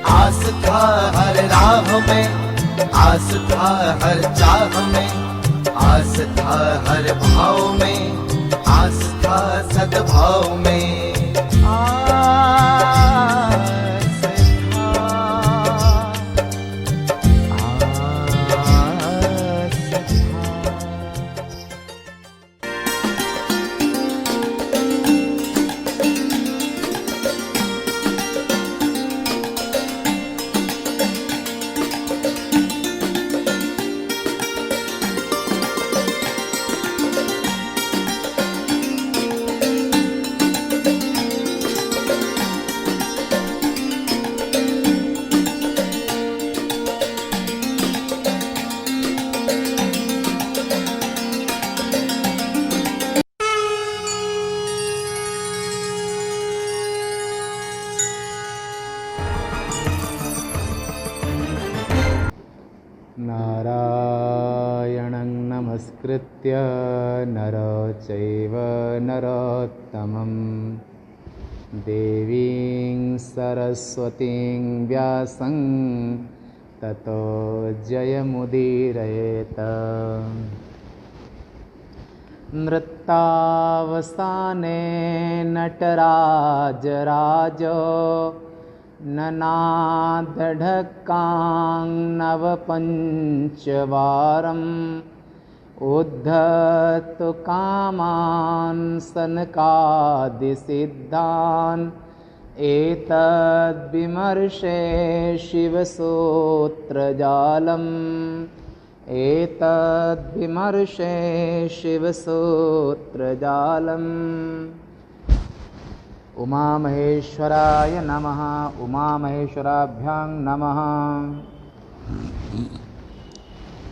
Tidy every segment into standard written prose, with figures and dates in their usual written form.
आस था हर राह में, आस था हर चाह में, आस था हर भाव में, आस था सद्भाव में। आस था, आस था। नारायणं नमस्कृत्य नरं चैव नरोत्तमं देवीं सरस्वतीं व्यासं ततो जयमुदीरयेत्। नृत्तावसाने नटराजराजो ननादढक्कां नवपञ्चवारम् उद्धतु कामान् सनकादिसिद्धान् एतद्विमर्शे शिवसूत्रजालम् एतद्विमर्शे शिवसूत्रजालम्। उमामहेश्वराय नमः। उमामहेश्वराभ्यां नमः।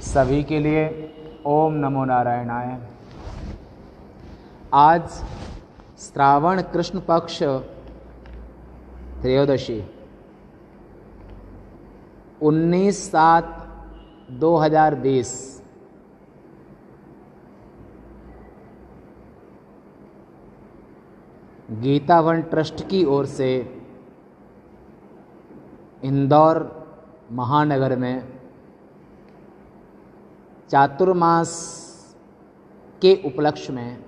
सभी के लिए ओम नमो नारायणाय। आज श्रावण कृष्ण पक्ष त्रयोदशी 19/7/2020 गीतावन ट्रस्ट की ओर से इंदौर महानगर में चातुर्मास के उपलक्ष्य में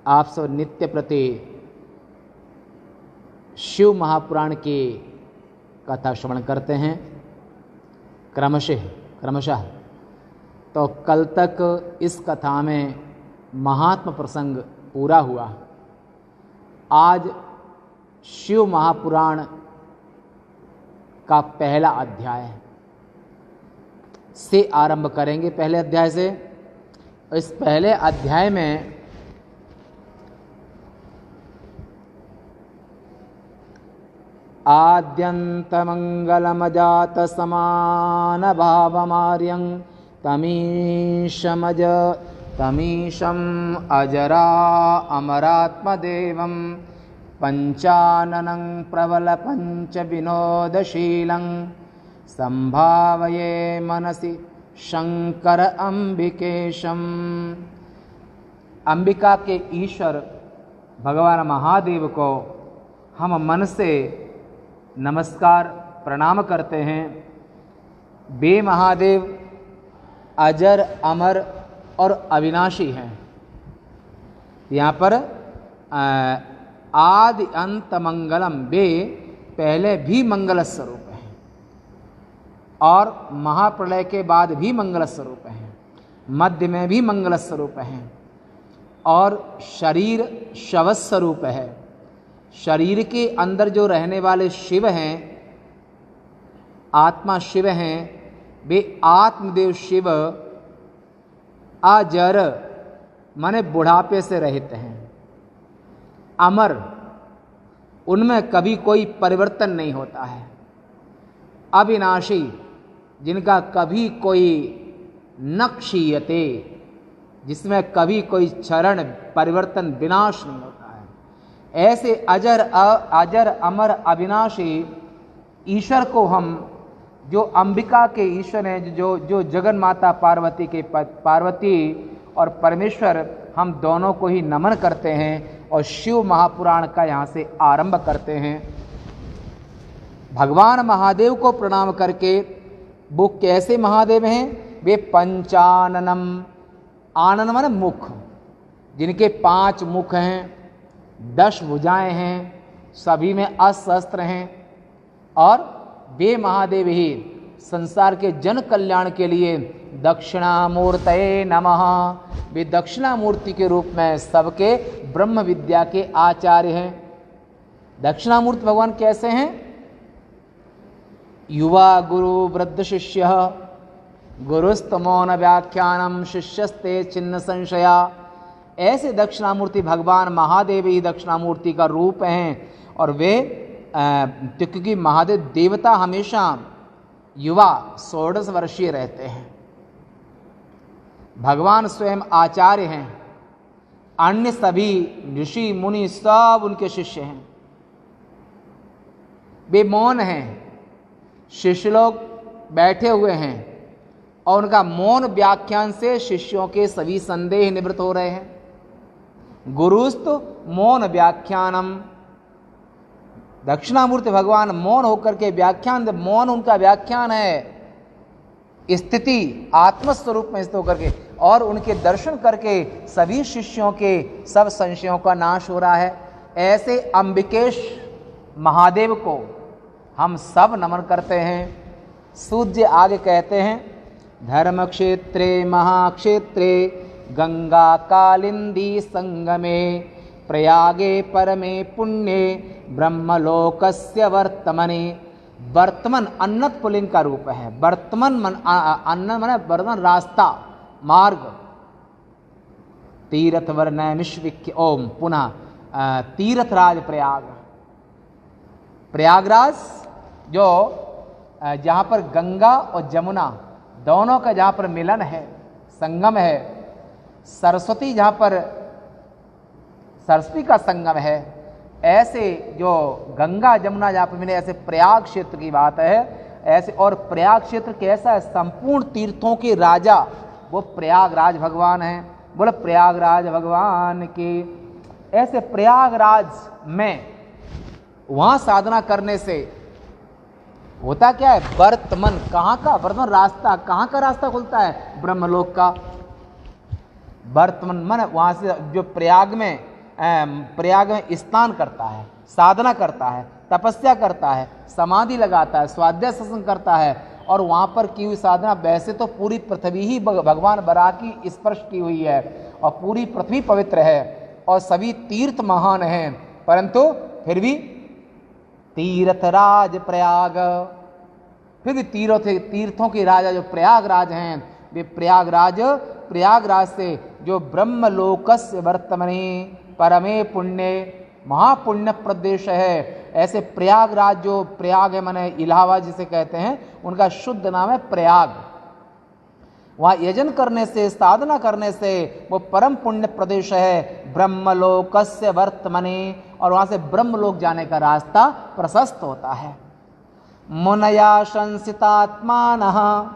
आप सब नित्य प्रति शिव महापुराण की कथा श्रवण करते हैं क्रमशः। तो कल तक इस कथा में महात्म प्रसंग पूरा हुआ। आज शिव महापुराण का पहला अध्याय से आरंभ करेंगे। पहले अध्याय से। इस पहले अध्याय में आद्यन्तमङ्गलमजात समानभावमार्यं तमीशम् अजरा अमरात्मदेवं पञ्चाननं प्रबलपञ्चविनोदशीलं संभावये मनसि शंकर अंबिकेशम्। अंबिका के ईश्वर भगवान महादेव को हम मन से नमस्कार प्रणाम करते हैं। वे महादेव अजर अमर और अविनाशी हैं। यहाँ पर आदि अंत मंगलम, वे पहले भी मंगल स्वरूप हैं और महाप्रलय के बाद भी मंगल स्वरूप हैं, मध्य में भी मंगल स्वरूप हैं और शरीर शव स्वरूप है। शरीर के अंदर जो रहने वाले शिव हैं, आत्मा शिव हैं, वे आत्मदेव शिव अजर माने बुढ़ापे से रहित हैं। अमर, उनमें कभी कोई परिवर्तन नहीं होता है। अविनाशी, जिनका कभी कोई न क्षीयते, जिसमें कभी कोई क्षरण परिवर्तन विनाश नहीं होता है। ऐसे अजर अमर अविनाशी ईश्वर को हम, जो अंबिका के ईश्वर हैं, जो जगन माता पार्वती के पार्वती और परमेश्वर, हम दोनों को ही नमन करते हैं और शिव महापुराण का यहाँ से आरंभ करते हैं। भगवान महादेव को प्रणाम करके, वो कैसे महादेव हैं? वे पंचाननम, आनन माने मुख, जिनके 5 मुख हैं, 10 भुजाएं हैं, सभी में अस्त्र हैं, और वे महादेव ही संसार के जन कल्याण के लिए दक्षिणामूर्तये नमः, वे दक्षिणामूर्ति के रूप में सबके ब्रह्म विद्या के आचार्य हैं। दक्षिणामूर्ति भगवान कैसे हैं? युवा गुरु वृद्ध शिष्य, गुरुस्तमोन व्याख्यानम शिष्यस्ते चिन्ह संशया। ऐसे दक्षिणामूर्ति भगवान महादेव ही दक्षिणामूर्ति का रूप हैं। और वे क्योंकि महादेव देवता हमेशा युवा 16 वर्षीय रहते हैं। भगवान स्वयं आचार्य हैं, अन्य सभी ऋषि मुनि सब उनके शिष्य हैं। वे मौन हैं, शिष्य लोग बैठे हुए हैं और उनका मौन व्याख्यान से शिष्यों के सभी संदेह निवृत्त हो रहे हैं। गुरुस्तु मौन व्याख्यानम, दक्षिणामूर्ति भगवान मौन होकर के व्याख्यान, मौन उनका व्याख्यान है, स्थिति आत्मस्वरूप में स्थित होकर के, और उनके दर्शन करके सभी शिष्यों के सब संशयों का नाश हो रहा है। ऐसे अंबिकेश महादेव को हम सब नमन करते हैं। सूर्य आगे कहते हैं, धर्म क्षेत्रे महाक्षेत्रे गंगा कालिंदी संगमे प्रयागे परमे पुण्ये ब्रह्मलोकस्य वर्तमने। वर्तमन अन्नत पुलिंग का रूप है। वर्तमन मन अन्न मन वर्तमन रास्ता, मार्ग। तीर्थ वर्णमिश्विक्य ओम, पुनः तीर्थराज प्रयाग, प्रयागराज जो जहाँ पर गंगा और जमुना दोनों का जहाँ पर मिलन है, संगम है, सरस्वती जहाँ पर सरस्वती का संगम है, ऐसे जो गंगा जमुना जहाँ पर मिले, ऐसे प्रयाग क्षेत्र की बात है। ऐसे, और प्रयाग क्षेत्र कैसा है? संपूर्ण तीर्थों के राजा वो प्रयागराज भगवान हैं। बोले प्रयागराज भगवान की। ऐसे प्रयागराज में वहाँ साधना करने से होता क्या है? वर्तमन, कहाँ का वर्तमन? रास्ता। कहाँ का रास्ता खुलता है? ब्रह्मलोक का। वर्तमन मन वहाँ से जो प्रयाग में स्नान करता है, साधना करता है, तपस्या करता है, समाधि लगाता है, स्वाध्याय सत्संग करता है, और वहाँ पर की हुई साधना, वैसे तो पूरी पृथ्वी ही भगवान बराह की स्पर्श की हुई है और पूरी पृथ्वी पवित्र है और सभी तीर्थ महान हैं, परंतु फिर भी तीर्थराज प्रयाग, फिर भी तीर्थों के राजा जो प्रयागराज हैं, वे प्रयागराज से जो ब्रह्मलोकस्य वर्तमने परमे पुण्य, महापुण्य प्रदेश है। ऐसे प्रयागराज, जो प्रयाग है माने इलाहाबाद जिसे कहते हैं, उनका शुद्ध नाम है प्रयाग। वहाँ यजन करने से, साधना करने से वो परम पुण्य प्रदेश है, ब्रह्मलोकस्य वर्तमने, और वहाँ से ब्रह्मलोक जाने का रास्ता प्रशस्त होता है। मुनया संसितात्मानः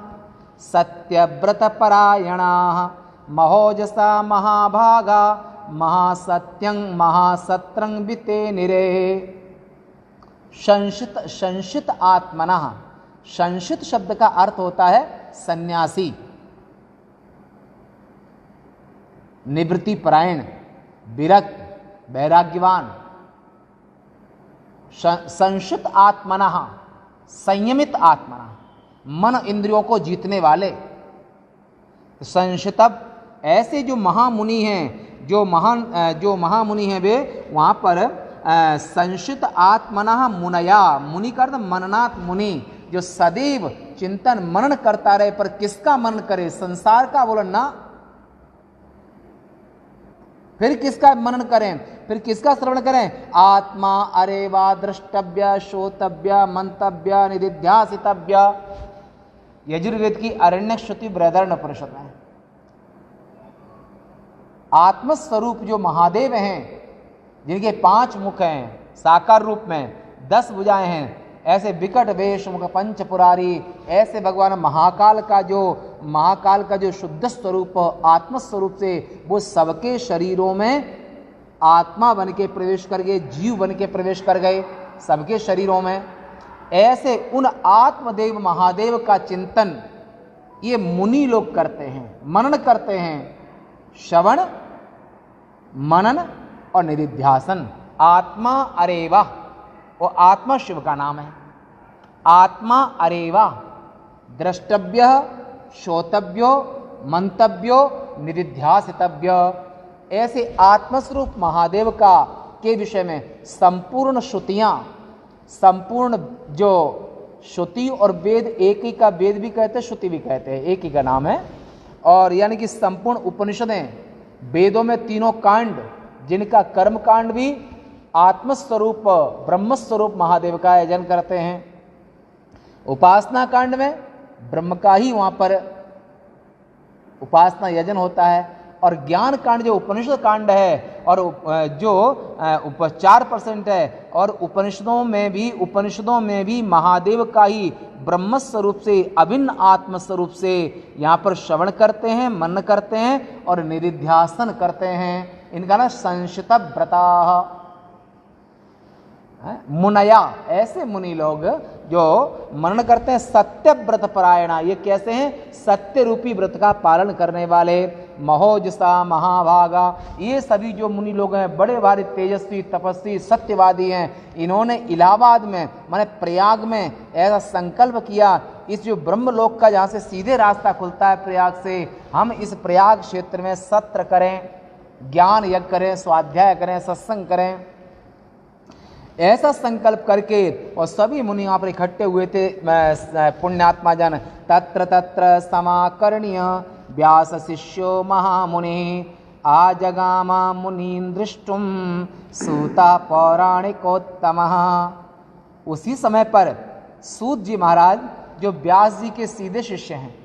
सत्यव्रतपरायणाः महोजसा महाभागा महासत्यं महासत्रं विते निरे। संशित आत्मनः, संशित शब्द का अर्थ होता है सन्यासी, निवृत्ति परायण, विरक्त, वैराग्यवान। संशित आत्मनः, संयमित आत्मनः, मन इंद्रियों को जीतने वाले। संशितब, ऐसे जो महामुनि हैं, जो महामुनि हैं, वे वहाँ पर संशित आत्मनः मुनया, मुनि का अर्थ मननाथ मुनि, जो सदैव चिंतन मनन करता रहे। पर किसका मनन करे? संसार का, बोलो ना। फिर किसका मनन करें? फिर किसका श्रवण करें? आत्मा अरेवा द्रष्टव्य श्रोतव्य मंतव्य निधिध्यासितव्य। यजुर्वेद की आरण्यक श्रुति बृहदारण्य उपनिषद में आत्मस्वरूप जो महादेव हैं, जिनके 5 मुख हैं साकार रूप में, 10 भुजाएं हैं, ऐसे विकट वेश मुख पंचपुरारी, ऐसे भगवान महाकाल का जो शुद्ध स्वरूप आत्मस्वरूप से वो सबके शरीरों में आत्मा बन के प्रवेश कर गए, जीव बन के प्रवेश कर गए सबके शरीरों में। ऐसे उन आत्मदेव महादेव का चिंतन ये मुनि लोग करते हैं, मनन करते हैं। श्रवण, मनन और निधिध्यासन। आत्मा अरेवा, वो आत्मा शिव का नाम है। आत्मा अरेवा द्रष्टव्य, श्रोतव्यो, मंतव्यो, निधिध्यासितव्य। ऐसे आत्मस्वरूप महादेव का के विषय में संपूर्ण श्रुतियां, संपूर्ण जो श्रुति और वेद, एक ही का वेद भी कहते हैं, श्रुति भी कहते हैं, एक ही का नाम है। और यानी कि संपूर्ण उपनिषदें, वेदों में तीनों कांड, जिनका कर्म कांड भी आत्मस्वरूप ब्रह्मस्वरूप महादेव का आयोजन करते हैं। उपासना कांड में ब्रह्म का ही वहां पर उपासना यजन होता है। और ज्ञान कांड जो उपनिषद कांड है और जो 4% है, और उपनिषदों में भी महादेव का ही ब्रह्म स्वरूप से, अभिन्न आत्म स्वरूप से यहाँ पर श्रवण करते हैं, मनन करते हैं और निधिध्यासन करते हैं। इनका ना संशित व्रता मुनया, ऐसे मुनि लोग जो मनन करते हैं। सत्य व्रत परायणा, ये कैसे हैं? सत्य रूपी व्रत का पालन करने वाले। महोजसा महाभागा, ये सभी जो मुनि लोग हैं बड़े भारी तेजस्वी, तपस्वी, सत्यवादी हैं। इन्होंने इलाहाबाद में माने प्रयाग में ऐसा संकल्प किया, इस जो ब्रह्मलोक का जहाँ से सीधे रास्ता खुलता है प्रयाग से, हम इस प्रयाग क्षेत्र में सत्र करें, ज्ञान यज्ञ करें, स्वाध्याय करें, सत्संग करें। ऐसा संकल्प करके और सभी मुनि यहाँ पर इकट्ठे हुए थे, पुण्यात्मा जन। तत्र तत्र समाकर्ण्य व्यास शिष्यो महामुनि आजगामा मुनीन् दृष्टुम सूता पौराणिकोत्तमः। उसी समय पर सूत जी महाराज जो व्यास जी के सीधे शिष्य हैं,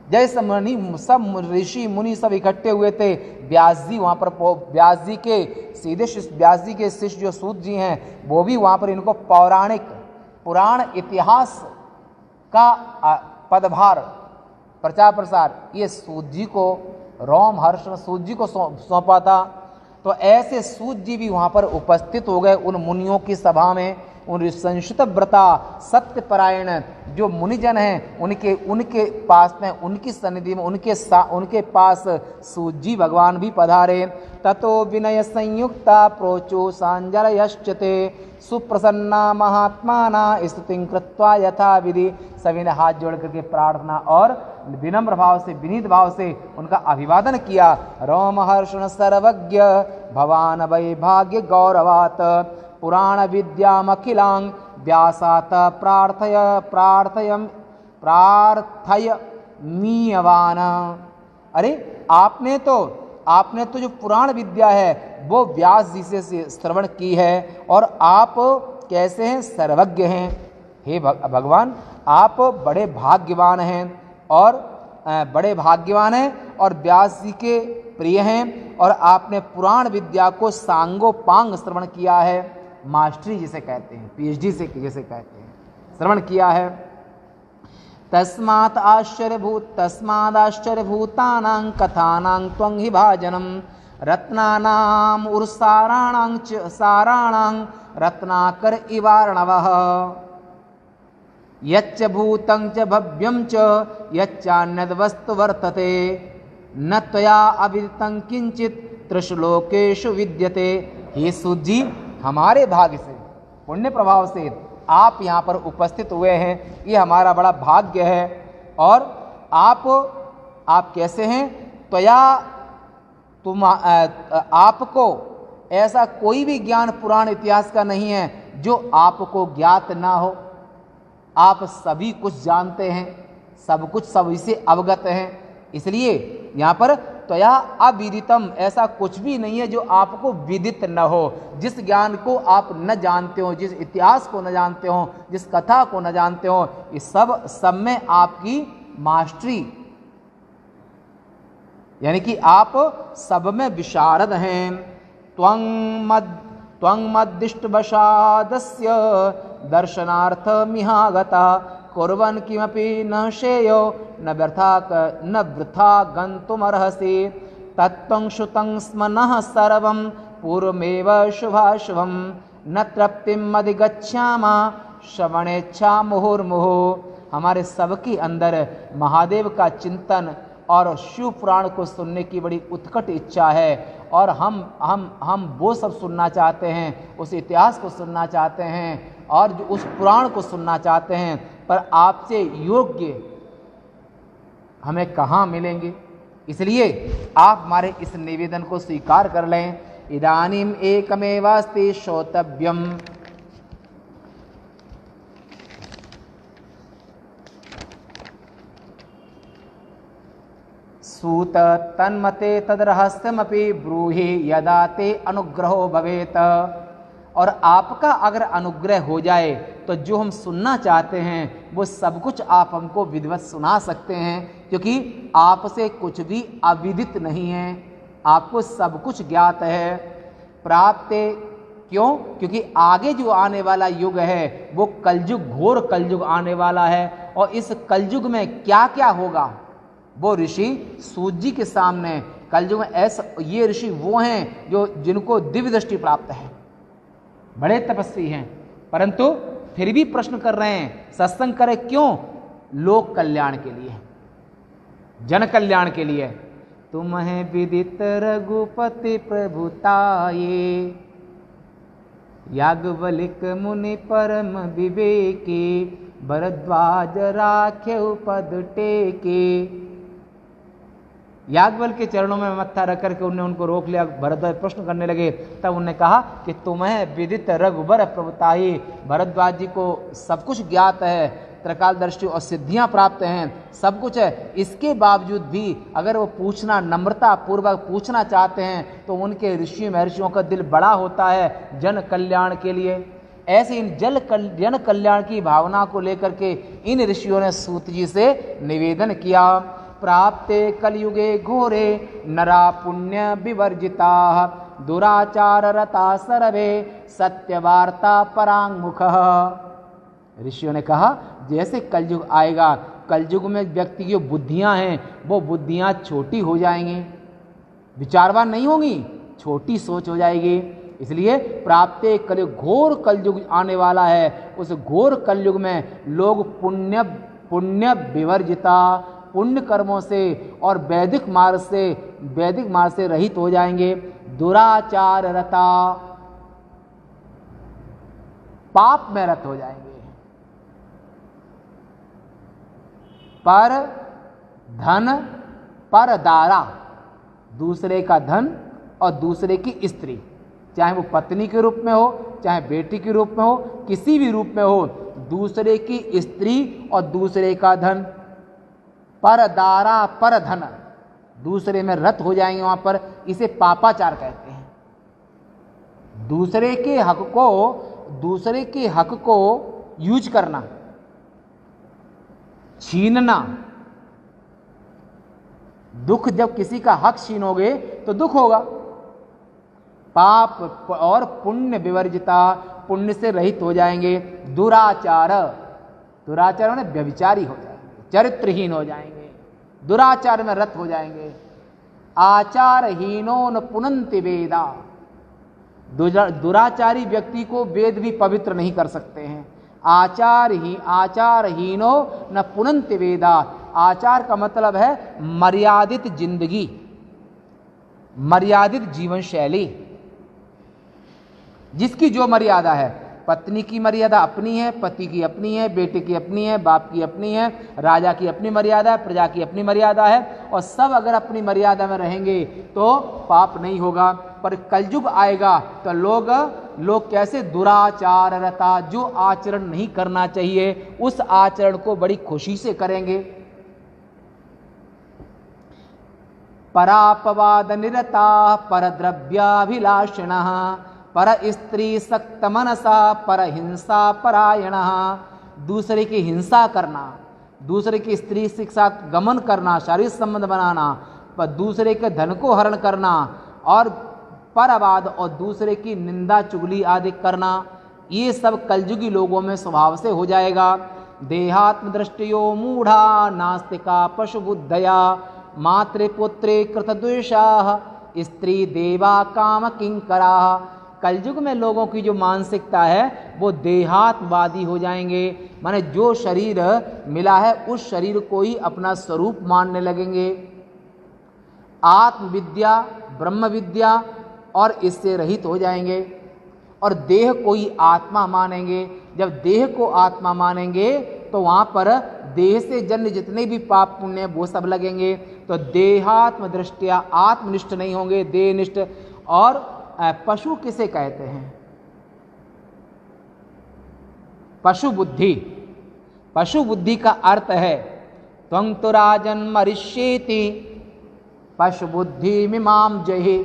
जैसे मुनि सब ऋषि मुनि सब इकट्ठे हुए थे, व्यास जी वहाँ पर, व्यास जी के सीधे शिष्य, व्यास जी के शिष्य जो सूत जी हैं वो भी वहाँ पर इनको पौराणिक पुराण इतिहास का पदभार प्रचार प्रसार ये सूत जी को, रोमहर्षण सूत जी को सौंपा था। तो ऐसे सूत जी भी वहाँ पर उपस्थित हो गए उन मुनियों की सभा में। उन संशित व्रता सत्यपरायण जो मुनिजन हैं उनके पास में, उनकी सन्निधि में, उनके पास सूत जी भगवान भी पधारे। ततो विनय संयुक्ता प्रोचो सांजलयश्चते सुप्रसन्ना महात्माना स्तुतिं कृत्वा यथा विधि। सभी ने हाथ जोड़ करके प्रार्थना और विनम्र भाव से, विनीत भाव से उनका अभिवादन किया। रोमहर्षण सर्वज्ञ भवान वैभाग्य गौरवात पुराण विद्यामखिलांग व्यासात प्रार्थय मीयवान। अरे आपने तो जो पुराण विद्या है वो व्यास जी से श्रवण की है, और आप कैसे हैं? सर्वज्ञ हैं। हे भगवान, आप बड़े भाग्यवान हैं और व्यास जी के प्रिय हैं, और आपने पुराण विद्या को सांगोपांग श्रवण किया है। मास्टरी जिसे कहते हैं, PhD से जिसे कहते हैं, श्रवण किया है। तस्मादाश्चर्यभूतानां कथानां त्वं हि भाजनं रत्नानां उर्साराणां च साराणां रत्नाकर इवार्णवः। यच्च भूतं च भव्यं च यच्चान्यद्वस्तु वर्तते न त्वया अविदितं किंचित त्रिश्लोकेषु विद्यते। हे सूत जी, हमारे भाग्य से, पुण्य प्रभाव से आप यहाँ पर उपस्थित हुए हैं, ये हमारा बड़ा भाग्य है। और आप कैसे हैं? त्वया, आपको ऐसा कोई भी ज्ञान पुराण इतिहास का नहीं है जो आपको ज्ञात ना हो। आप सभी कुछ जानते हैं, सब कुछ सभी से अवगत हैं। इसलिए यहाँ पर त्वया अविदितम, ऐसा कुछ भी नहीं है जो आपको विदित न हो। जिस ज्ञान को आप न जानते हो, जिस इतिहास को न जानते हो, जिस कथा को न जानते हो, इस सब में आपकी मास्टरी, यानी कि आप सब में विशारद हैं। त्वं मद्दिष्टवशादस्य दर्शनार्थमिहागता कुर्वन् किमपि न श्रेयो न वृथा गन्तुमर्हसि। तत्त्वं श्रुतं स्म नः सर्वं पूर्वमेव शुभाशुभं न तृप्तिम् अधिगच्छामः श्रवणेच्छा मुहुर्मुहु, हमारे सबके अंदर महादेव का चिंतन और शिव पुराण को सुनने की बड़ी उत्कट इच्छा है। और हम वो सब सुनना चाहते हैं, उस इतिहास को सुनना चाहते हैं और जो उस पुराण को सुनना चाहते हैं, पर आपसे योग्य हमें कहाँ मिलेंगे। इसलिए आप हमारे इस निवेदन को स्वीकार कर लें। इदानीम एकमेवास्ति श्रोतव्यम, सूत तन्मते तद्रहस्यमपि ब्रूहि यदा ते अनुग्रहो भवेत। और आपका अगर अनुग्रह हो जाए तो जो हम सुनना चाहते हैं वो सब कुछ आप हमको विधिवत सुना सकते हैं, क्योंकि आपसे कुछ भी अविदित नहीं है, आपको सब कुछ ज्ञात है। प्राप्त क्यों? क्योंकि आगे जो आने वाला युग है वो कलयुग, घोर कलयुग आने वाला है। और इस कलयुग में क्या क्या होगा वो ऋषि सूत जी के सामने, कलयुग में ऐसा, ये ऋषि वो हैं जो जिनको दिव्य दृष्टि प्राप्त है, बड़े तपस्वी हैं, परंतु फिर भी प्रश्न कर रहे हैं। सत्संग करें क्यों? लोक कल्याण के लिए, जन कल्याण के लिए। तुम्हें विदित रघुपति प्रभुताये, याज्ञवल्क्य मुनि परम विवेकी, भरद्वाज राख्यउ पद टेके। याज्ञवल्क्य के चरणों में मत्था रख करके उन्होंने उनको रोक लिया। भरद्वाज प्रश्न करने लगे, तब उन्होंने कहा कि तुम्हें विदित रघुबर प्रभुताई, भरद्वाज जी को सब कुछ ज्ञात है, त्रिकालदर्शी और सिद्धियां प्राप्त हैं, सब कुछ है। इसके बावजूद भी अगर वो पूछना, नम्रता पूर्वक पूछना चाहते हैं तो उनके ऋषि महर्षियों का दिल बड़ा होता है जन कल्याण के लिए। ऐसे इन जन कल्याण की भावना को लेकर के इन ऋषियों ने सूत जी से निवेदन किया। प्राप्ते कलयुगे घोरे नरा पुण्य विवर्जिता, दुराचार रता सर्वे सत्यवार्ता परांगमुख। ऋषियों ने कहा जैसे कलयुग आएगा, कलयुग में व्यक्ति की बुद्धियां हैं वो बुद्धियां छोटी हो जाएंगी, विचारवान नहीं होंगी, छोटी सोच हो जाएगी। इसलिए प्राप्ते कलयुग, घोर कलयुग आने वाला है। उस घोर कलयुग में लोग पुण्य विवर्जिता, पुण्य कर्मों से और वैदिक मार्ग से रहित हो जाएंगे। दुराचार रता, पाप में रत हो जाएंगे। पर धन पर दारा, दूसरे का धन और दूसरे की स्त्री, चाहे वो पत्नी के रूप में हो, चाहे बेटी के रूप में हो, किसी भी रूप में हो, दूसरे की स्त्री और दूसरे का धन, पर दारा पर धन, दूसरे में रत हो जाएंगे। वहां पर इसे पापाचार कहते हैं। दूसरे के हक को यूज करना, छीनना। दुख, जब किसी का हक छीनोगे तो दुख होगा। पाप और पुण्य विवर्जिता, पुण्य से रहित हो जाएंगे। दुराचार, दुराचार में व्यभिचारी हो जाएंगे, चरित्रहीन हो जाएंगे, दुराचार में रत हो जाएंगे। आचारहीनो न पुनन्ति वेदा, दुराचारी व्यक्ति को वेद भी पवित्र नहीं कर सकते हैं। आचारहीनो न पुनन्ति वेदा, आचार का मतलब है मर्यादित जिंदगी, मर्यादित जीवन शैली, जिसकी जो मर्यादा है। पत्नी की मर्यादा अपनी है, पति की अपनी है, बेटे की अपनी है, बाप की अपनी है, राजा की अपनी मर्यादा है, प्रजा की अपनी मर्यादा है। और सब अगर अपनी मर्यादा में रहेंगे तो पाप नहीं होगा। पर कलयुग आएगा तो लोग कैसे दुराचार रता, जो आचरण नहीं करना चाहिए उस आचरण को बड़ी खुशी से करेंगे। परापवाद निरता पर द्रव्याभिलाषिणः, पर स्त्री सक्त मनसा पर हिंसा परायण, दूसरे की हिंसा करना, दूसरे की स्त्री के साथ गमन करना, शारीरिक संबंध बनाना, पर दूसरे के धन को हरण करना, और परवाद और दूसरे की निंदा चुगली आदि करना, ये सब कलयुगी लोगों में स्वभाव से हो जाएगा। देहात्म दृष्टियो मूढ़ा नास्तिका पशु बुद्धया, मातृपुत्रे कृतद्वेषा स्त्री देवा काम किंकरा। कलयुग में लोगों की जो मानसिकता है वो देहात्मवादी हो जाएंगे, माने जो शरीर मिला है उस शरीर को ही अपना स्वरूप मानने लगेंगे। आत्मविद्या, ब्रह्म विद्या और इससे रहित हो जाएंगे और देह को ही आत्मा मानेंगे। जब देह को आत्मा मानेंगे तो वहाँ पर देह से जन्य जितने भी पाप पुण्य वो सब लगेंगे। तो देहात्म दृष्टिया आत्मनिष्ठ नहीं होंगे, देहनिष्ठ। और पशु किसे कहते हैं? पशु बुद्धि। पशु बुद्धि का अर्थ है त्वं तु राजन मरिष्येति पशु बुद्धि मिमाम जहि।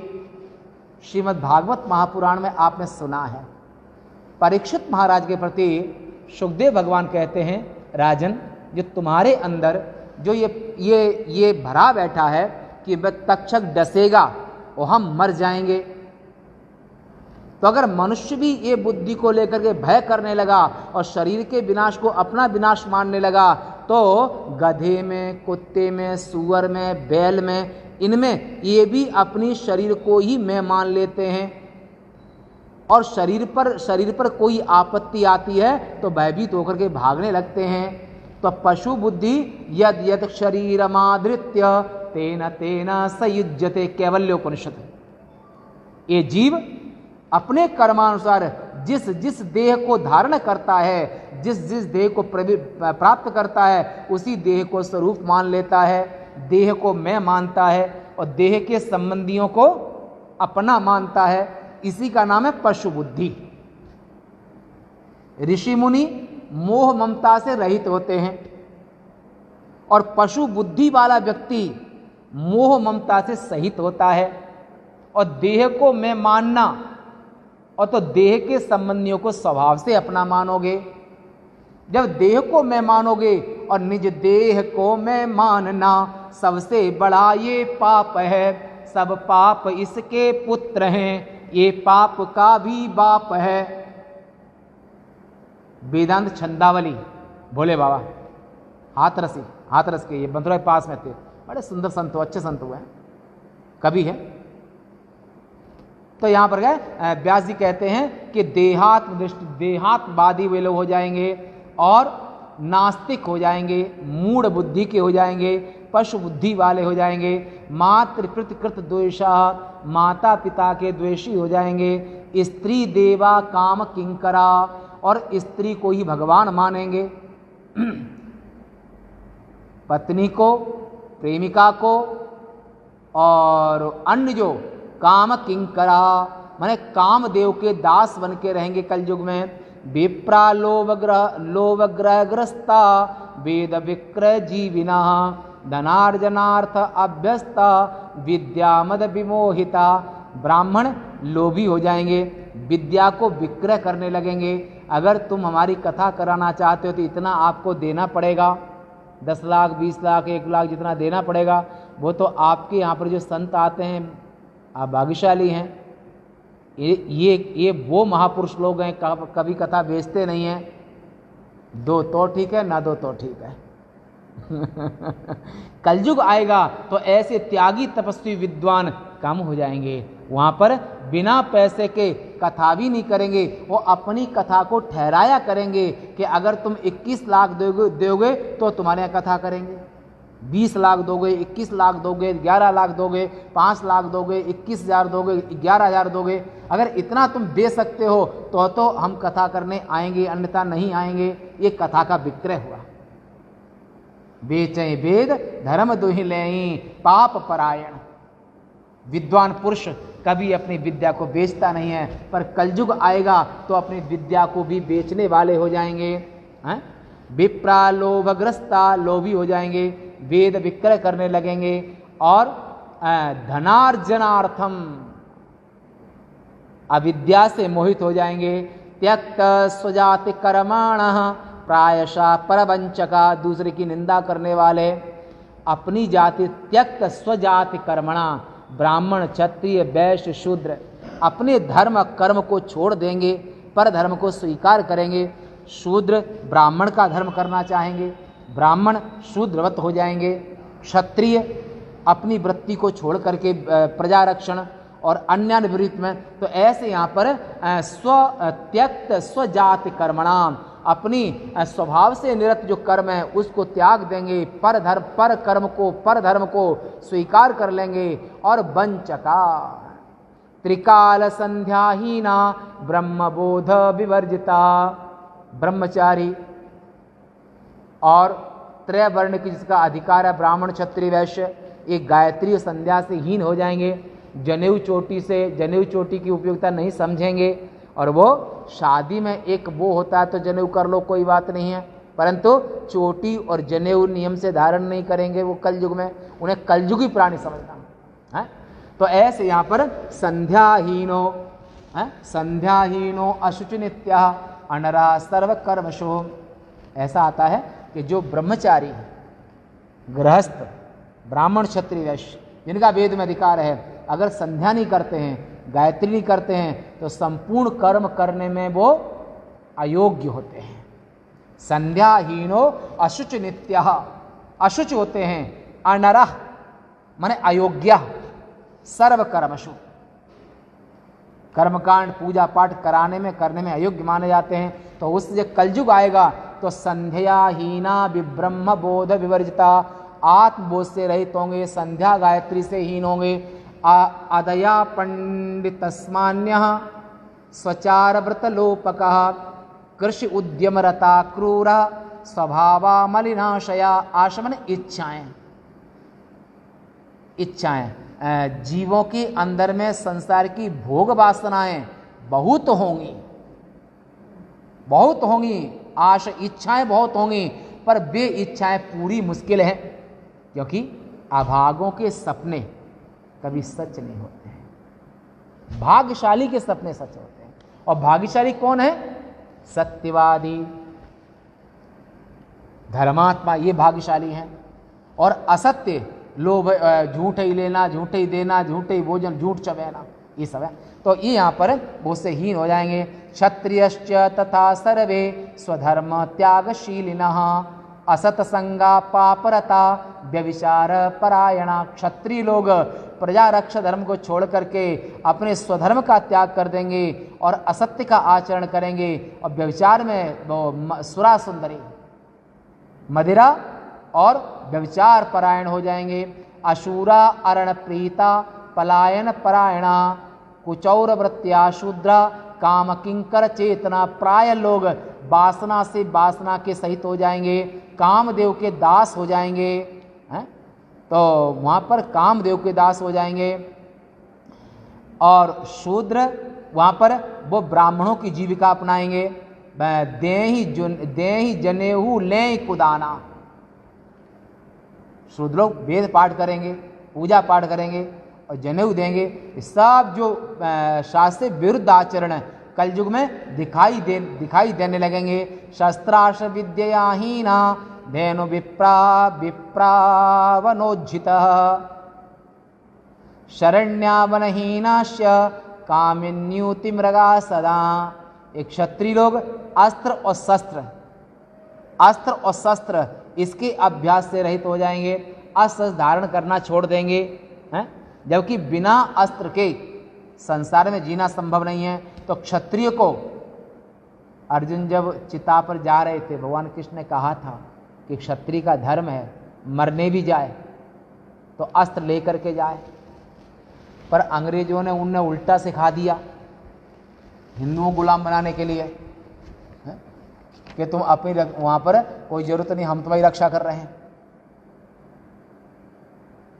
श्रीमद् भागवत महापुराण में आपने सुना है। परीक्षित महाराज के प्रति सुखदेव भगवान कहते हैं, राजन, जो तुम्हारे अंदर जो ये भरा बैठा है कि वह तक्षक डसेगा और हम मर जाएंगे, तो अगर मनुष्य भी ये बुद्धि को लेकर के भय करने लगा और शरीर के विनाश को अपना विनाश मानने लगा, तो गधे में, कुत्ते में, सूअर में, बैल में, इनमें ये भी अपनी शरीर को ही मैं मान लेते हैं और शरीर पर कोई आपत्ति आती है तो भयभीत होकर के भागने लगते हैं। तो पशु बुद्धि यद यद शरीरमादृत्य तेन तेन सयुज्यते, कैवल्योपनिषद। ये जीव अपने कर्मानुसार जिस जिस देह को धारण करता है, जिस जिस देह को प्राप्त करता है, उसी देह को स्वरूप मान लेता है, देह को मैं मानता है और देह के संबंधियों को अपना मानता है। इसी का नाम है पशु बुद्धि। ऋषि मुनि मोह ममता से रहित होते हैं और पशु बुद्धि वाला व्यक्ति मोह ममता से सहित होता है। और देह को मैं मानना, और तो देह के संबंधियों को स्वभाव से अपना मानोगे। जब देह को मैं मानोगे और निज देह को मैं मानना, सबसे बड़ा ये पाप है, सब पाप इसके पुत्र हैं, ये पाप का भी बाप है। वेदांत छंदावली, भोले बाबा हाथ रस के, ये बंधुरा के पास में थे, बड़े सुंदर संत हो, अच्छे संत हुए हैं, कवि है। तो यहां पर गए व्यास जी कहते हैं कि देहात्मवादी वे लोग हो जाएंगे और नास्तिक हो जाएंगे, मूढ़ बुद्धि के हो जाएंगे, पशु बुद्धि वाले हो जाएंगे, मातृकृत द्वेषा, माता पिता के द्वेषी हो जाएंगे, स्त्री देवा काम किंकरा, और स्त्री को ही भगवान मानेंगे, पत्नी को, प्रेमिका को, और अन्य जो काम किंकरा माने कामदेव के दास बन के रहेंगे कलयुग में। विप्रा लोभग्रहग्रस्ता वेद विक्रय जीविना, धनार्जनार्थ अभ्यस्ता विद्या मद विमोहिता। ब्राह्मण लोभी हो जाएंगे, विद्या को विक्रय करने लगेंगे। अगर तुम हमारी कथा कराना चाहते हो तो इतना आपको देना पड़ेगा, 10 लाख, 20 लाख, 1 लाख जितना देना पड़ेगा। वो तो आपके यहाँ पर जो संत आते हैं, आप भाग्यशाली हैं। ये वो महापुरुष लोग हैं, कभी कथा बेचते नहीं हैं। दो तो ठीक है, ना दो तो ठीक है। कलयुग आएगा तो ऐसे त्यागी तपस्वी विद्वान कम हो जाएंगे। वहाँ पर बिना पैसे के कथा भी नहीं करेंगे, वो अपनी कथा को ठहराया करेंगे कि अगर तुम 21 लाख दोगे तो तुम्हारे यहाँ कथा करेंगे, 20 लाख दोगे, 21 लाख दोगे, 11 लाख दोगे, 5 लाख दोगे, 21,000 दोगे, 11,000 दोगे। अगर इतना तुम दे सकते हो तो हम कथा करने आएंगे, अन्यथा नहीं आएंगे। ये कथा का विक्रय हुआ। बेचें वेद धर्म दुहि लें पाप परायण। विद्वान पुरुष कभी अपनी विद्या को बेचता नहीं है, पर कलयुग आएगा तो अपनी विद्या को भी बेचने वाले हो जाएंगे। विप्रा लोभग्रस्ता, लोभी हो जाएंगे, वेद विक्रय करने लगेंगे और धनार्जनार्थम अविद्या से मोहित हो जाएंगे। त्यक्त स्वजाति कर्माणः प्रायशः परवंचका, दूसरे की निंदा करने वाले। अपनी जाति त्यक्त स्वजाति कर्मणा, ब्राह्मण, क्षत्रिय, वैश्य, शूद्र अपने धर्म कर्म को छोड़ देंगे, पर धर्म को स्वीकार करेंगे। शूद्र ब्राह्मण का धर्म करना चाहेंगे, ब्राह्मण शूद्रवत हो जाएंगे। क्षत्रिय अपनी वृत्ति को छोड़ करके प्रजा रक्षण और अन्य विपरीत में। तो ऐसे यहाँ पर त्यक्त स्वजाति कर्मणाम, अपनी स्वभाव से निरत जो कर्म है उसको त्याग देंगे, पर धर्म को स्वीकार कर लेंगे। और वंचका त्रिकाल संध्याहीना ब्रह्मबोध विवर्जिता, ब्रह्मचारी और त्रय वर्ण की जिसका अधिकार है ब्राह्मण क्षत्रिय वैश्य, एक गायत्री संध्या से हीन हो जाएंगे, जनेऊ चोटी की उपयोगिता नहीं समझेंगे। और वो शादी में एक वो होता है तो जनेऊ कर लो कोई बात नहीं है, परंतु चोटी और जनेऊ नियम से धारण नहीं करेंगे वो कलयुग में, उन्हें कलयुगी प्राणी समझना है। तो ऐसे यहाँ पर संध्याहीनो अशुचि नित्या अनरा सर्व कर्मशो, ऐसा आता है कि जो ब्रह्मचारी है, गृहस्थ, ब्राह्मण क्षत्रिय वैश्य जिनका वेद में अधिकार है, अगर संध्या नहीं करते हैं, गायत्री नहीं करते हैं तो संपूर्ण कर्म करने में वो अयोग्य होते हैं। संध्याहीनो अशुच नित्य, अशुच होते हैं, अनरह माने अयोग्य, सर्व कर्मशु, कर्मकांड पूजा पाठ करने में अयोग्य माने जाते हैं। तो उससे जब कलयुग आएगा तो संध्याहीना विब्रह्म बोध विवर्जिता, आत्मबोध से रहित होंगे, संध्या गायत्री से हीन होंगे। अदया पंडितस्मान्यः स्वचार व्रत लोपकः कृषि उद्यम रता क्रूरा स्वभावा मलिनाशया, आशा माने इच्छाएं, जीवों के अंदर में संसार की भोग वासनाएं बहुत होंगी, आशा इच्छाएं बहुत होंगी, पर वे इच्छाएं पूरी मुश्किल है, क्योंकि अभागों के सपने कभी सच नहीं होते हैं, भाग्यशाली के सपने सच होते हैं। और भाग्यशाली कौन है? सत्यवादी, धर्मात्मा, ये भाग्यशाली हैं। और असत्य, लोभ, झूठ ही लेना, झूठ ही देना, झूठ ही भोजन, झूठ चबेना, ये सब है। तो ये यहाँ पर बहुत से हीन हो जाएंगे। क्षत्रियश्च तथा सर्वे स्वधर्म त्यागशीलिनः असतसंगा पापरता व्यभिचार परायणा, क्षत्रिय लोग प्रजारक्ष धर्म को छोड़ करके अपने स्वधर्म का त्याग कर देंगे और असत्य का आचरण करेंगे, और व्यभिचार में वो सुरा सुंदरी, मदिरा और व्यभिचार परायण हो जाएंगे। अशूरा अरण प्रीता पलायन परायणा कुचौर वृत्या शूद्रा काम किंकर चेतना, प्राय लोग वासना के सहित हो जाएंगे, कामदेव के दास हो जाएंगे, हैं? तो वहाँ पर कामदेव के दास हो जाएंगे। और शूद्र वहाँ पर वो ब्राह्मणों की जीविका अपनाएंगे। देहि जनेऊ ले कुदाना, शूद्र लोग वेद पाठ करेंगे, पूजा पाठ करेंगे और जनेऊ देंगे। सब जो शास्त्र विरुद्ध आचरण कलयुग में दिखाई देने लगेंगे। शस्त्राश विद्याहीना धेनु विप्रावनोज्झितः शरण्यावनहीनाश्च कामिन्युति मृगा सदा। एक क्षत्रिय लोग अस्त्र और शस्त्र इसके अभ्यास से रहित हो जाएंगे, अस्त्र धारण करना छोड़ देंगे, हैं? जबकि बिना अस्त्र के संसार में जीना संभव नहीं है। तो क्षत्रिय को अर्जुन जब चिता पर जा रहे थे, भगवान कृष्ण ने कहा था कि क्षत्रिय का धर्म है मरने भी जाए तो अस्त्र लेकर के जाए, पर अंग्रेजों ने उन्हें उल्टा सिखा दिया हिंदुओं गुलाम बनाने के लिए, है? कि तुम अपनी वहां पर कोई जरूरत नहीं, हम तुम्हारी रक्षा कर रहे हैं।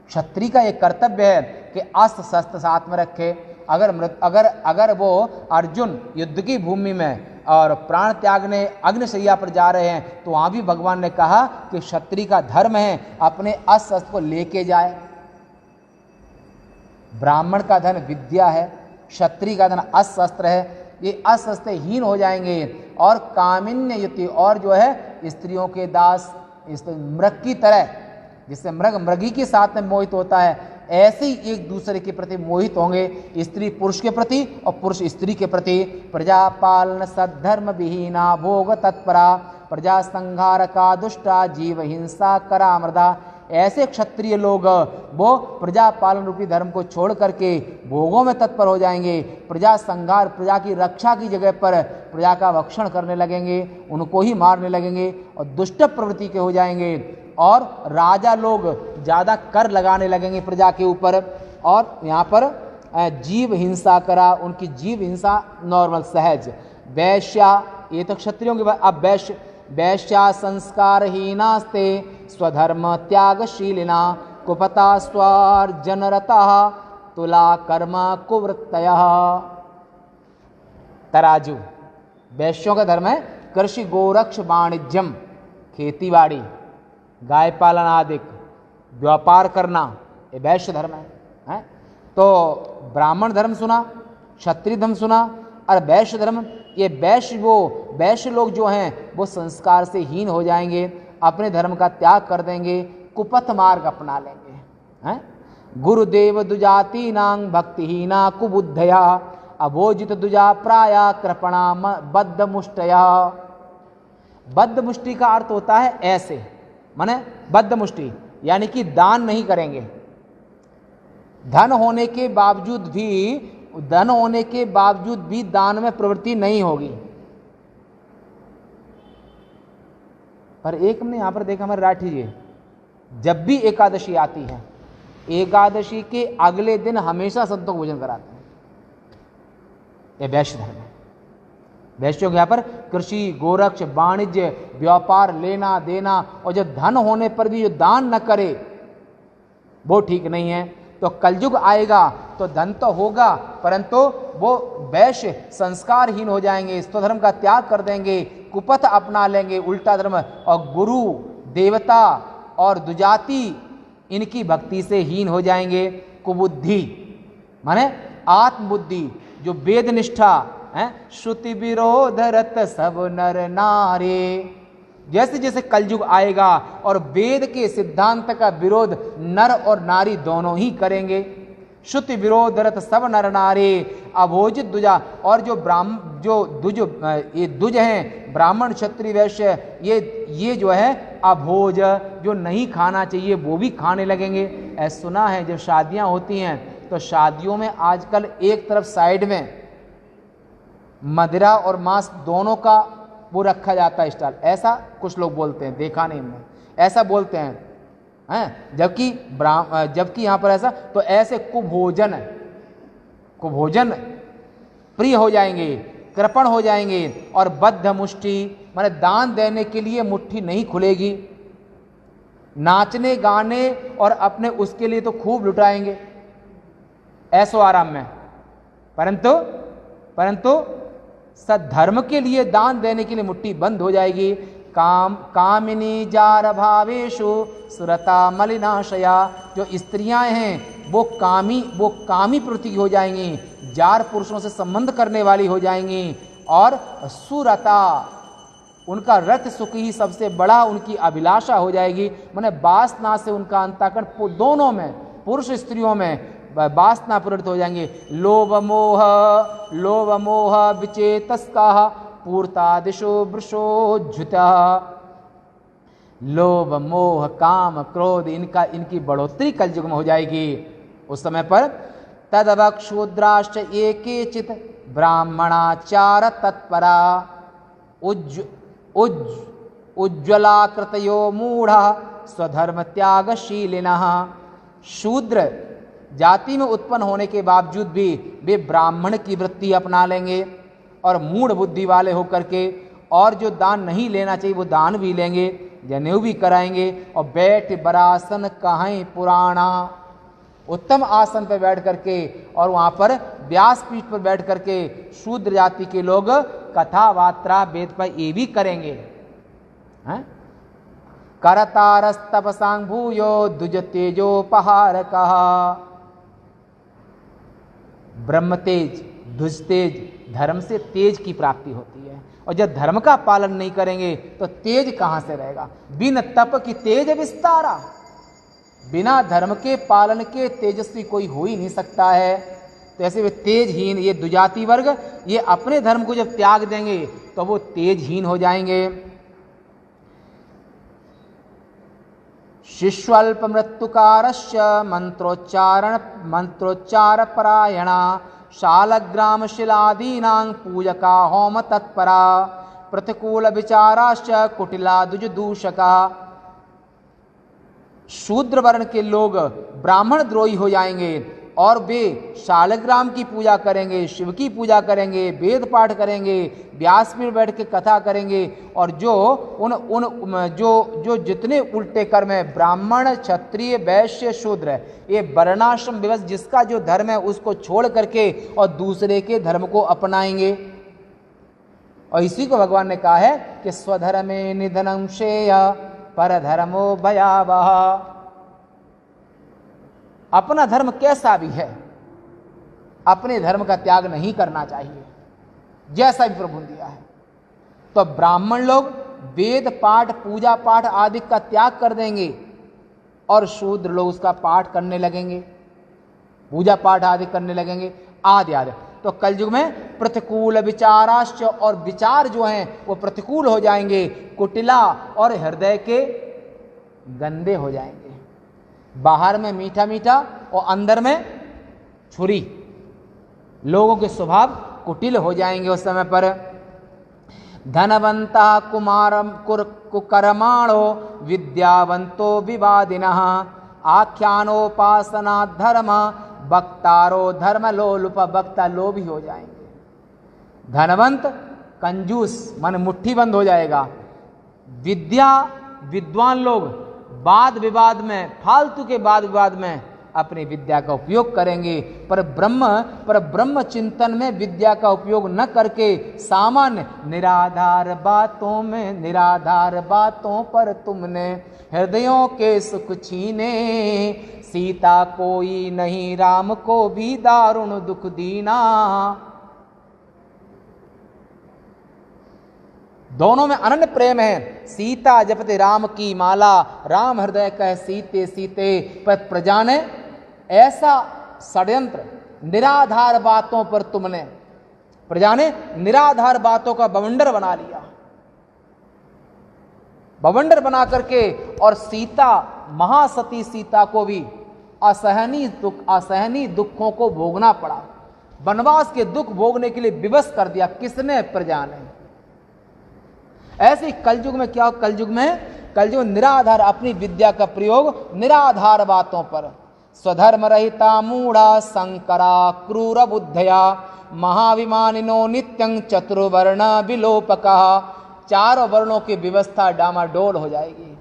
क्षत्रिय का एक कर्तव्य है कि अस्त्र शस्त्र साथ में रखे। अगर वो अर्जुन युद्ध की भूमि में और प्राण त्यागने अग्निशैया पर जा रहे हैं तो वहां भी भगवान ने कहा कि क्षत्रिय का धर्म है अपने अस्त्र शस्त्र को लेके जाए। ब्राह्मण का धन विद्या है, क्षत्रिय का धन अस्त्र शस्त्र है। ये अस्त्र शस्त्र हीन हो जाएंगे और कामिन्य युति, और जो है स्त्रियों के दास, मृग की तरह, जिससे मृगी के साथ में मोहित होता है, ऐसे ही एक दूसरे के प्रति मोहित होंगे, स्त्री पुरुष के प्रति और पुरुष स्त्री के प्रति। प्रजापालन सद्धर्म विहीना भोग तत्परा प्रजा संहार का दुष्टा जीव हिंसा करा मृदा। ऐसे क्षत्रिय लोग वो प्रजा पालन रूपी धर्म को छोड़ करके भोगों में तत्पर हो जाएंगे, प्रजा संहार, प्रजा की रक्षा की जगह पर प्रजा का भक्षण करने लगेंगे, उनको ही मारने लगेंगे और दुष्ट प्रवृत्ति के हो जाएंगे। और राजा लोग ज़्यादा कर लगाने लगेंगे प्रजा के ऊपर, और यहाँ पर जीव हिंसा करा, उनकी जीव हिंसा नॉर्मल सहज। वैश्या, ये तो क्षत्रियों की बात। अब वैश्या संस्कारहीनास्ते स्वधर्म त्यागशीलिना कुपता स्वार्जनरता तुला कर्म कुवृत्तयः। तराजू, वैश्यों का धर्म है कृषि गोरक्ष वाणिज्यम, खेती बाड़ी, गाय पालन आदि, व्यापार करना, ये वैश्य धर्म है। तो ब्राह्मण धर्म सुना, क्षत्रिय धर्म सुना, और वैश्य धर्म, ये वैश्य लोग जो हैं वो संस्कार से हीन हो जाएंगे, अपने धर्म का त्याग कर देंगे, कुपथ मार्ग अपना लेंगे। हैं गुरुदेव दुजाति नांग भक्तिहीना कुबुद्धया अभोजित दुजा प्राया कृपणा बद्ध मुष्टया। बद्ध मुष्टि का अर्थ होता है ऐसे, माने बद्ध मुष्टि यानी कि दान नहीं करेंगे, धन होने के बावजूद भी दान में प्रवृत्ति नहीं होगी। पर एक हमने यहां पर देखा, हमारे राठी जी, जब भी एकादशी आती है, एकादशी के अगले दिन हमेशा संतों को भोजन कराते हैं। यह वैश्य धर्म है। वैश्यों के यहाँ पर कृषि गोरक्ष वाणिज्य व्यापार लेना देना, और जब धन होने पर भी जो दान न करे वो ठीक नहीं है। तो कलयुग आएगा तो धन तो होगा, परंतु वो वैश्य संस्कारहीन हो जाएंगे, स्वधर्म का त्याग कर देंगे, कुपथ अपना लेंगे, उल्टा धर्म, और गुरु देवता और दुजाति इनकी भक्ति से हीन हो जाएंगे। कुबुद्धि माने आत्मबुद्धि, जो वेद निष्ठा है, श्रुति विरोध रत सब नर नारी। जैसे जैसे कलयुग आएगा और वेद के सिद्धांत का विरोध नर और नारी दोनों ही करेंगे। श्रुति विरोध रत सब नर नारी अभोजित दुजा, और जो दुज हैं ब्राह्मण क्षत्रिय वैश्य, ये जो है अभोज, जो नहीं खाना चाहिए वो भी खाने लगेंगे। ऐसा सुना है जब शादियां होती हैं तो शादियों में आजकल एक तरफ साइड में मदिरा और मांस दोनों का वो रखा जाता है स्टॉल, ऐसा कुछ लोग बोलते हैं, देखा नहीं हमने, ऐसा बोलते हैं। जबकि यहाँ पर ऐसा, तो ऐसे कुभोजन प्रिय हो जाएंगे, कृपण हो जाएंगे, और बद्ध मुष्टि माने दान देने के लिए मुट्ठी नहीं खुलेगी, नाचने गाने और अपने उसके लिए तो खूब लुटाएंगे ऐसो आराम में, परंतु सद्धर्म के लिए दान देने के लिए मुट्ठी बंद हो जाएगी। कामिनी जार भावेशु सुरता मलिनाशया, जो स्त्रियां हैं वो कामी प्रवृत्ति की हो जाएंगी, जार पुरुषों से संबंध करने वाली हो जाएंगी, और सुरता उनका रत सुख ही सबसे बड़ा उनकी अभिलाषा हो जाएगी। माने वासना से उनका अंतःकरण दोनों में, पुरुष स्त्रियों में वासना प्रवृत्त हो जाएंगे। लोभ मोह विचेतस्का पूर्तादिशो वृषोज्जुता। लोभ मोह काम क्रोध इनकी बढ़ोतरी कलयुग में हो जाएगी। उस समय पर तदवक्षूद्राश्च ये केचित ब्राह्मणाचार तत्परा उज्ज्वलाकृतयो मूढ़ा स्वधर्म त्यागशीलिनः। शूद्र जाति में उत्पन्न होने के बावजूद भी वे ब्राह्मण की वृत्ति अपना लेंगे, और मूढ़ बुद्धि वाले होकर के, और जो दान नहीं लेना चाहिए वो दान भी लेंगे, जनेऊ भी कराएंगे, और बैठ बरासन कहीं पुराना, उत्तम आसन पर बैठ करके और वहाँ पर व्यासपीठ पर बैठ करके शूद्र जाति के लोग कथा वार्ता वेद पर ये भी करेंगे। करतारस तपसांग भूयो दुज तेजोपहार कहा। ब्रह्म तेज, दुज तेज, धर्म से तेज की प्राप्ति होती है, और जब धर्म का पालन नहीं करेंगे तो तेज कहां से रहेगा। बिन तप की तेज विस्तारा, बिना धर्म के पालन के तेजस्वी कोई हो ही नहीं सकता है। तो ऐसे वे तेजहीन, ये दुजाति वर्ग, ये अपने धर्म को जब त्याग देंगे तो वो तेजहीन हो जाएंगे। शिष्वल्प मृत्युकारस्य मंत्रोच्चार परायणा शालग्राम शिलादीनां पूजका होम तत्परा प्रतिकूल विचाराश्च कुटिला दुज दूषका। शूद्र वर्ण के लोग ब्राह्मण द्रोही हो जाएंगे और वे शालग्राम की पूजा करेंगे, शिव की पूजा करेंगे, वेद पाठ करेंगे, व्यास में बैठ के कथा करेंगे और जो जितने उल्टे कर्म है, ब्राह्मण क्षत्रिय वैश्य शूद्र, ये वर्णाश्रम व्यवस्था जिसका जो धर्म है उसको छोड़ करके और दूसरे के धर्म को अपनाएंगे। और इसी को भगवान ने कहा है कि स्वधर्मे निधनम श्रेय परधर्मो भयावह। अपना धर्म कैसा भी है, अपने धर्म का त्याग नहीं करना चाहिए, जैसा भी प्रभु ने दिया है। तो ब्राह्मण लोग वेद पाठ पूजा पाठ आदि का त्याग कर देंगे और शूद्र लोग उसका पाठ करने लगेंगे, पूजा पाठ आदि करने लगेंगे आदि आदि। तो कलयुग में प्रतिकूल विचाराश्च, और विचार जो हैं वो प्रतिकूल हो जाएंगे, कुटिला और हृदय के गंदे हो जाएंगे। बाहर में मीठा मीठा और अंदर में छुरी। लोगों के स्वभाव कुटिल हो जाएंगे उस समय पर। धनवंता कुकर्माणो विद्यावंतो विवादिनः आख्यानोपासना धर्म वक्तारो धर्म लोलुप। वक्ता लोभी हो जाएंगे। धनवंत कंजूस मन मुट्ठी बंद हो जाएगा। विद्वान लोग वाद विवाद में, फालतू के वाद विवाद में अपनी विद्या का उपयोग करेंगे, पर ब्रह्म चिंतन में विद्या का उपयोग न करके सामान्य निराधार बातों पर तुमने हृदयों के सुख छीने। सीता कोई नहीं राम को भी दारुण दुख दीना। दोनों में अनन्य प्रेम है। सीता जपते राम की माला, राम हृदय कह सीते सीते। पर प्रजा ने ऐसा षड्यंत्र, निराधार बातों पर तुमने, प्रजा ने निराधार बातों का बवंडर बना लिया, बवंडर बना करके, और सीता महासती सीता को भी असहनीय दुखों को भोगना पड़ा। वनवास के दुख भोगने के लिए विवश कर दिया। किसने? प्रजा ने। ऐसे कलयुग में क्या? कलयुग में निराधार अपनी विद्या का प्रयोग निराधार बातों पर। स्वधर्म रहिता मूढ़ा संकरा क्रूर बुद्धया महाविमानिनो नित्यं चतुर्वर्ण विलोपका। चारों वर्णों की व्यवस्था डामाडोल हो जाएगी,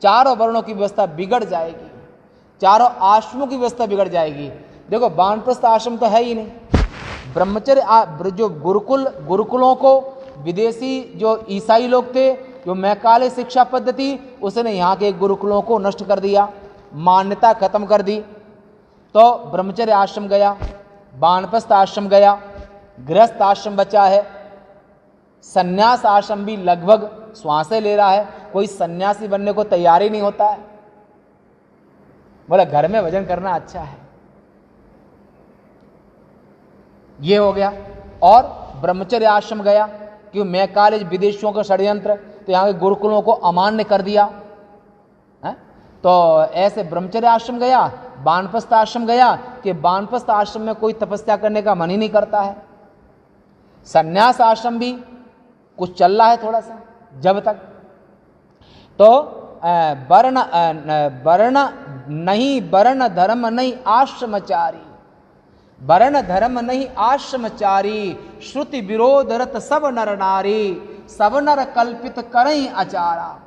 चारों वर्णों की व्यवस्था बिगड़ जाएगी, चारों आश्रमों की व्यवस्था बिगड़ जाएगी। देखो, वानप्रस्थ आश्रम तो है ही नहीं। ब्रह्मचर्य जो गुरुकुलों को विदेशी जो ईसाई लोग थे, जो मैकाले शिक्षा पद्धति, उसने यहाँ के गुरुकुलों को नष्ट कर दिया, मान्यता खत्म कर दी। तो ब्रह्मचर्य आश्रम गया, वानप्रस्थ आश्रम गया, गृहस्थ आश्रम बचा है, सन्यास आश्रम भी लगभग श्वासें ले रहा है। कोई सन्यासी बनने को तैयार ही नहीं होता है। बोला घर में भजन करना अच्छा है। ये हो गया। और ब्रह्मचर्य आश्रम गया, क्यों? मैकाले विदेशियों का षड्यंत्र, तो यहाँ के गुरुकुलों को अमान्य कर दिया है। तो ऐसे ब्रह्मचर्य आश्रम गया, वानप्रस्थ आश्रम गया, कि वानप्रस्थ आश्रम में कोई तपस्या करने का मन ही नहीं करता है। सन्यास आश्रम भी कुछ चल रहा है थोड़ा सा जब तक। तो वर्ण धर्म नहीं आश्रमचारी, वर्ण धर्म नहीं आश्रमचारी। श्रुति विरोध रत सब नर नारी, सब नर कल्पित करई आचारा।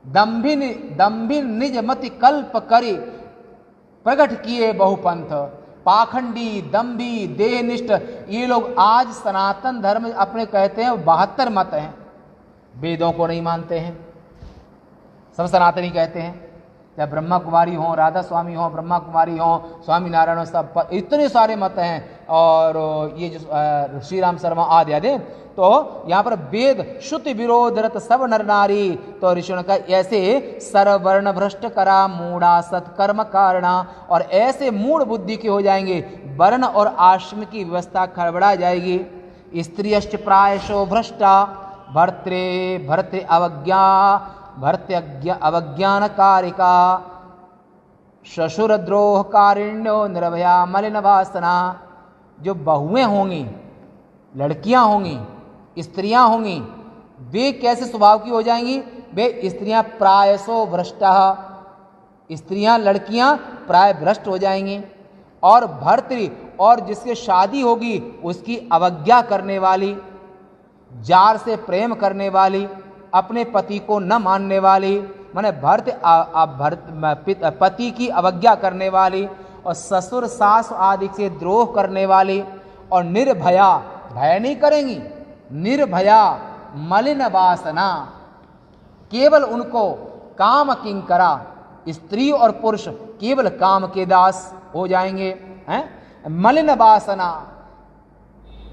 दम्भिन निज मति कल्प करी, प्रकट किए बहुपंथ। पाखंडी, दम्भी, देहनिष्ठ, ये लोग आज सनातन धर्म अपने कहते हैं 72 मत हैं, वेदों को नहीं मानते हैं। सब सनातनी कहते हैं, चाहे ब्रह्मा कुमारी हो, राधा स्वामी हो, ब्रह्मा कुमारी हो, स्वामी नारायण हो, सब इतने सारे मत हैं। और ये जो श्री राम शर्मा आदि आदि, तो यहाँ पर वेद श्रुति विरोध रत सब नर नारी। तो ऋषियों का ऐसे सर्वर्ण भ्रष्ट करा मूढ़ा सत्कर्म कारणा, और ऐसे मूढ़ बुद्धि के हो जाएंगे, वर्ण और आश्रम की व्यवस्था खड़बड़ा जाएगी। स्त्रियश्च प्रायशो भ्रष्टा भर्तृ अवज्ञा भर्त्य अवज्ञानकारिका ससुरद्रोहकारिण्यो निर्भया मलिन वासना। जो बहुएं होंगी, लड़कियां होंगी, स्त्रियां होंगी, वे कैसे स्वभाव की हो जाएंगी? वे स्त्रियां प्रायसो भ्रष्टः, स्त्रियां लड़कियां प्राय भ्रष्ट हो जाएंगी। और भर्तृ, और जिससे शादी होगी उसकी अवज्ञा करने वाली, जार से प्रेम करने वाली, अपने पति को न मानने वाली, माने पति की अवज्ञा करने वाली, और ससुर सास आदि से द्रोह करने वाली, और निर्भया, भय नहीं करेंगी, निर्भया मलिन वासना, केवल उनको काम किंकरा, स्त्री और पुरुष केवल काम के दास हो जाएंगे। हैं? मलिन वासना,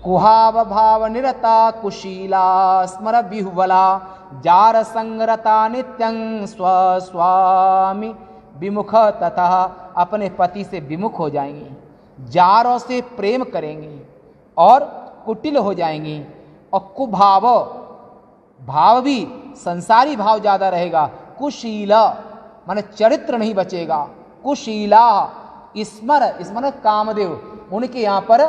कुहाव भाव निरता कुशीला स्मर बिहुबला, जार संगरता नित्यं स्वस्वामी विमुख, तथा अपने पति से विमुख हो जाएंगी, जारों से प्रेम करेंगी और कुटिल हो जाएंगी। और कुभाव, भाव भी संसारी भाव ज्यादा रहेगा। कुशीला माने चरित्र नहीं बचेगा। कुशीला, स्मर, स्मर कामदेव, उनके यहाँ पर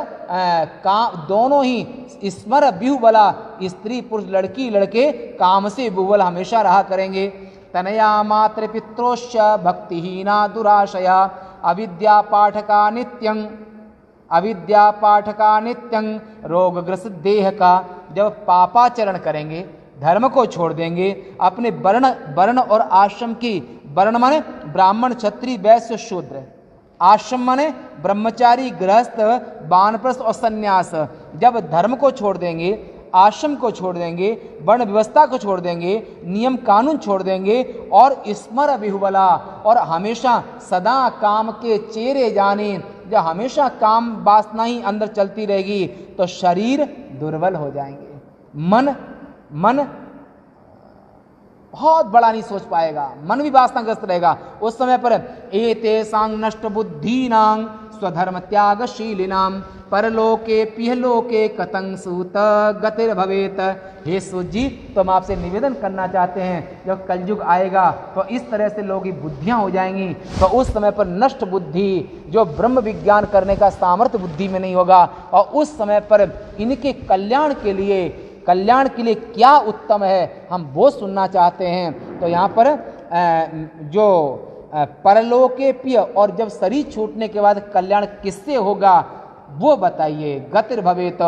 दोनों ही स्मर बिहुबला, स्त्री पुरुष लड़की लड़के काम से विहुबल हमेशा रहा करेंगे। तनया मात्र पित्रोश्च भक्तिहीना दुराशया, अविद्या पाठका नित्यं, अविद्या पाठका नित्यं रोगग्रस्त देह का। जब पापाचरण करेंगे, धर्म को छोड़ देंगे, अपने वर्ण और आश्रम की, वर्ण माने ब्राह्मण क्षत्रिय वैश्य शूद्र, आश्रम माने ब्रह्मचारी गृहस्थ वानप्रस्थ और सन्यास, जब धर्म को छोड़ देंगे, आश्रम को छोड़ देंगे, वर्ण व्यवस्था को छोड़ देंगे, नियम कानून छोड़ देंगे, और स्मर बिहुबला, और हमेशा सदा काम के चेरे जाने, जब हमेशा काम वासना ही अंदर चलती रहेगी तो शरीर दुर्बल हो जाएंगे। मन बहुत बड़ा नहीं सोच पाएगा, मन भी वासनाग्रस्त रहेगा। उस समय पर एतेषां नष्ट बुद्धीनां स्वधर्म त्यागशीलिनां परलोके पिहलोके कतं सूत गतिर भवेत। हे सूत जी, तो हम आपसे निवेदन करना चाहते हैं, जब कलयुग आएगा तो इस तरह से लोगों की बुद्धियां हो जाएंगी, तो उस समय पर नष्ट बुद्धि, जो ब्रह्म विज्ञान करने का सामर्थ्य बुद्धि में नहीं होगा, और उस समय पर इनके कल्याण के लिए क्या उत्तम है, हम वो सुनना चाहते हैं। तो यहाँ पर जो परलोके पिय, और जब शरीर छूटने के बाद कल्याण किससे होगा वो बताइए। गतिर भवेत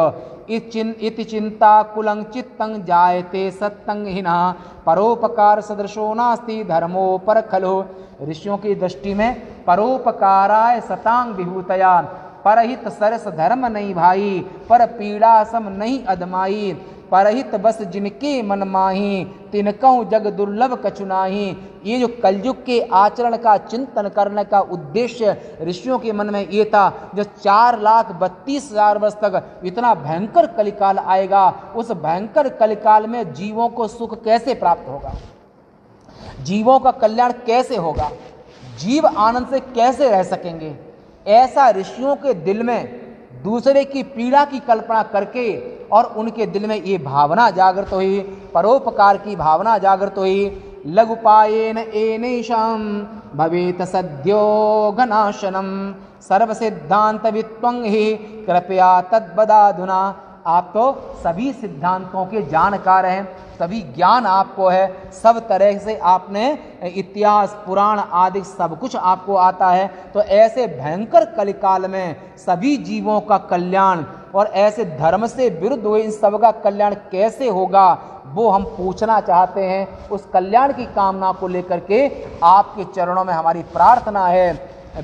इति चिंता कुलं चित्तं जायते सत्तं हिना, परोपकार सदृशो नास्ति धर्मो पर खलो। ऋषियों की दृष्टि में परोपकाराय सतांग विभूतया, परहित सरस धर्म नहीं भाई, पर पीड़ा सम नहीं अदमाई, परहित बस जिनके मन माही, तिनकहु जग दुर्लभ कछु नाही। ये जो कलयुग के आचरण का चिंतन करने का उद्देश्य ऋषियों के मन में ये था, जो 4,32,000 वर्ष तक इतना भयंकर कलिकाल आएगा, उस भयंकर कलिकाल में जीवों को सुख कैसे प्राप्त होगा, जीवों का कल्याण कैसे होगा, जीव आनंद से कैसे रह सकेंगे, ऐसा ऋषियों के दिल में दूसरे की पीड़ा की कल्पना करके, और उनके दिल में ये भावना जागृत हुई, परोपकार की भावना जागृत हुई। लघुपायेन एनेषां भवेत सद्यो घनाशनम, सर्व सिद्धांत वित्वं हि कृपया तद्बदाधुना। आप तो सभी सिद्धांतों के जानकार हैं, सभी ज्ञान आपको है, सब तरह से आपने इतिहास पुराण आदि सब कुछ आपको आता है। तो ऐसे भयंकर कलिकाल में सभी जीवों का कल्याण, और ऐसे धर्म से विरुद्ध हुए इन सब का कल्याण कैसे होगा वो हम पूछना चाहते हैं। उस कल्याण की कामना को लेकर के आपके चरणों में हमारी प्रार्थना है।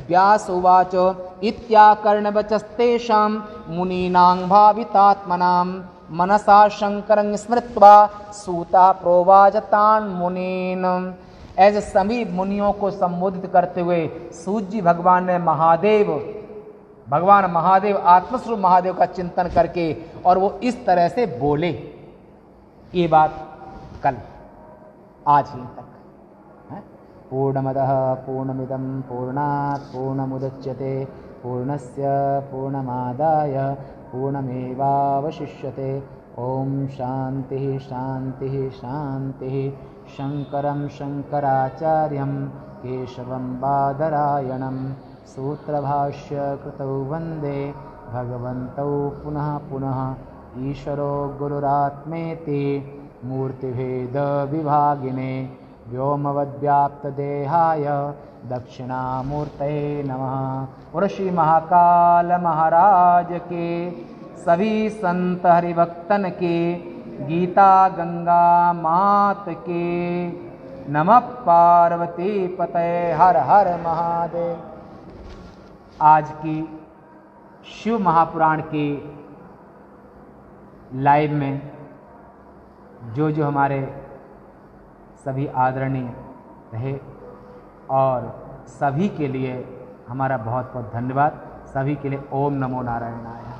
व्यास उवाच इत्याकर्णवचस्तेषां मुनीनां भावितात्मनां, मनसा शंकरं स्मृत्वा सूता प्रोवाच तान् मुनीन्। ऐसे सभी मुनियों को संबोधित करते हुए सूत जी भगवान ने भगवान महादेव आत्मस्वरूप महादेव का चिंतन करके, और वो इस तरह से बोले। ये बात कल, आज ही तक है। पूर्णमदः पूर्णमिदं पूर्णात् पूर्णमुदच्यते, पूर्णस्य पूर्णमादाय पूर्णमेवावशिष्यते। ओम शांति शांति शांति। शंकरं शंकराचार्यं केशवं बादरायणं सूत्रभाष्य कृतौ वन्दे भगवन्तौ पुनः पुनः ईश्वरो गुरुरात्मेति मूर्तिभेदविभागिने व्योमवद्व्याप्तदेहाय दक्षिणामूर्तये नमः। और श्री महाकाल महाराज के, सभी संत हरिभक्तन के, गीता गंगा मात के। नमः पार्वती पतये हर हर महादेव। आज की शिव महापुराण की लाइव में जो हमारे सभी आदरणीय रहे और सभी के लिए हमारा बहुत बहुत धन्यवाद। सभी के लिए ओम नमो नारायणाय।